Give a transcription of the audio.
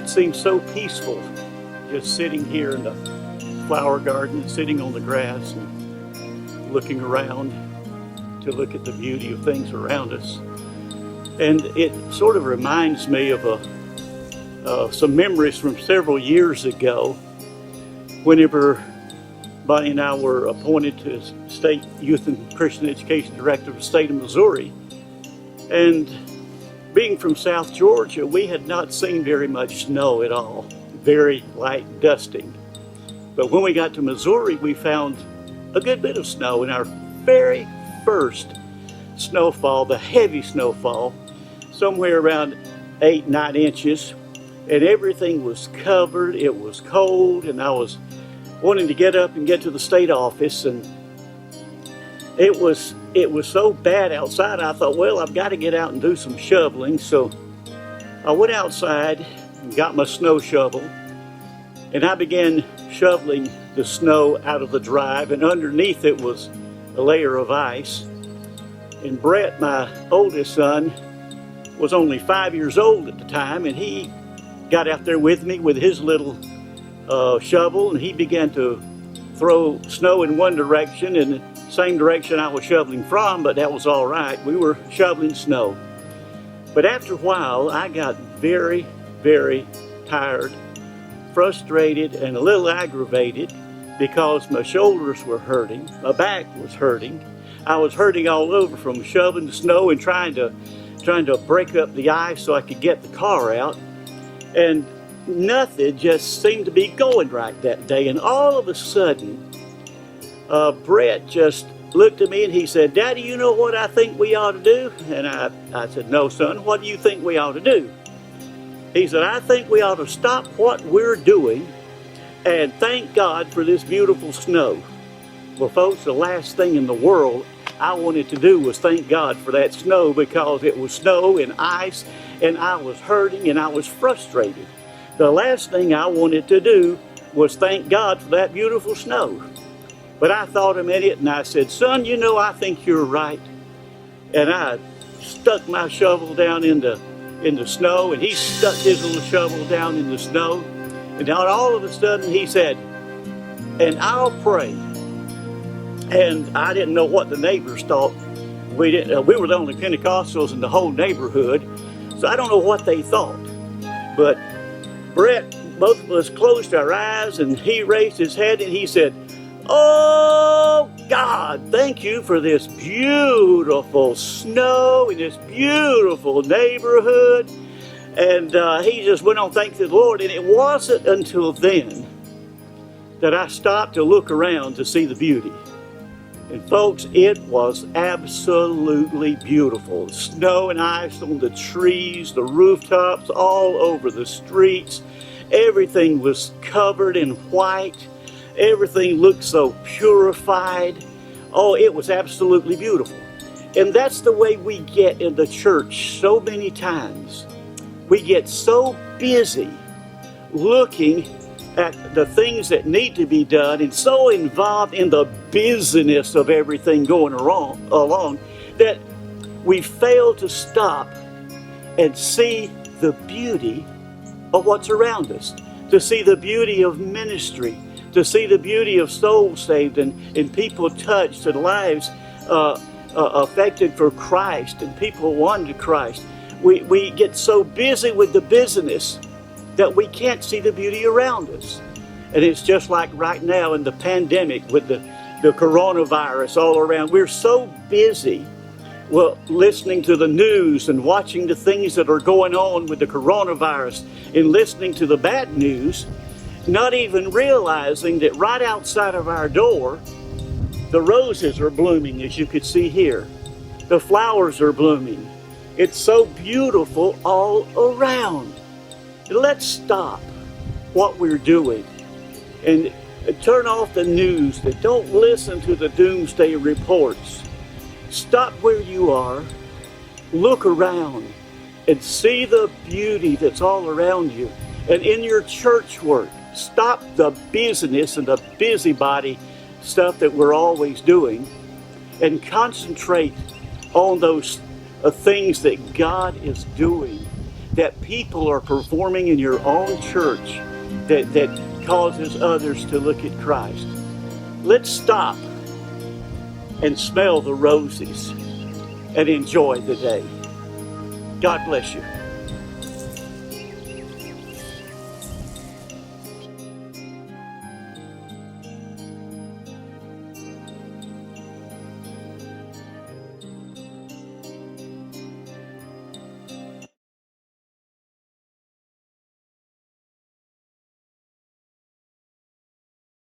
it seems so peaceful just sitting here in the flower garden, sitting on the grass and looking around to look at the beauty of things around us. And it sort of reminds me of some memories from several years ago whenever Bonnie and I were appointed to State Youth and Christian Education Director of the state of Missouri. And being from South Georgia, we had not seen very much snow at all, very light dusting. But when we got to Missouri, we found a good bit of snow. In our very first snowfall, the heavy snowfall, somewhere around 8-9 inches, and everything was covered. It was cold, and I was wanting to get up and get to the state office, and it was so bad outside. I thought, well, I've got to get out and do some shoveling. So I went outside and got my snow shovel, and I began shoveling the snow out of the drive, and underneath it was a layer of ice. And Brett, my oldest son, was only 5 years old at the time, and he got out there with me with his little shovel, and he began to throw snow in one direction, in the same direction I was shoveling from, but that was all right. We were shoveling snow. But after a while, I got very, very tired, frustrated, and a little aggravated because my shoulders were hurting, my back was hurting. I was hurting all over from shoveling the snow and trying to break up the ice so I could get the car out. And nothing just seemed to be going right that day. And all of a sudden, Brett just looked at me and he said, "Daddy, you know what I think we ought to do?" And I said, "No, son, what do you think we ought to do?" He said, "I think we ought to stop what we're doing and thank God for this beautiful snow." Well, folks, the last thing in the world I wanted to do was thank God for that snow, because it was snow and ice, and I was hurting and I was frustrated. The last thing I wanted to do was thank God for that beautiful snow. But I thought a minute and I said, "Son, you know, I think you're right." And I stuck my shovel down in the snow, and he stuck his little shovel down in the snow. And then all of a sudden he said, "And I'll pray." And I didn't know what the neighbors thought. We were the only Pentecostals in the whole neighborhood, so I don't know what they thought. But Brett, both of us closed our eyes, and he raised his head and he said, "Oh God, thank you for this beautiful snow in this beautiful neighborhood." And he just went on thanking the Lord. And it wasn't until then that I stopped to look around to see the beauty. And folks, it was absolutely beautiful. Snow and ice on the trees, the rooftops, all over the streets. Everything was covered in white. Everything looked so purified. Oh, it was absolutely beautiful. And that's the way we get in the church so many times. We get so busy looking at the things that need to be done and so involved in the busyness of everything going along that we fail to stop and see the beauty of what's around us, to see the beauty of ministry, to see the beauty of souls saved and people touched and lives affected for Christ and people won to Christ. We get so busy with the business that we can't see the beauty around us. And it's just like right now in the pandemic with the coronavirus all around. We're so busy listening to the news and watching the things that are going on with the coronavirus and listening to the bad news, not even realizing that right outside of our door, the roses are blooming, as you could see here. The flowers are blooming. It's so beautiful all around. Let's stop what we're doing and turn off the news. Don't listen to the doomsday reports. Stop where you are, look around, and see the beauty that's all around you. And in your church work, stop the busyness and the busybody stuff that we're always doing and concentrate on those things that God is doing, that people are performing in your own church that causes others to look at Christ. Let's stop and smell the roses and enjoy the day. God bless you.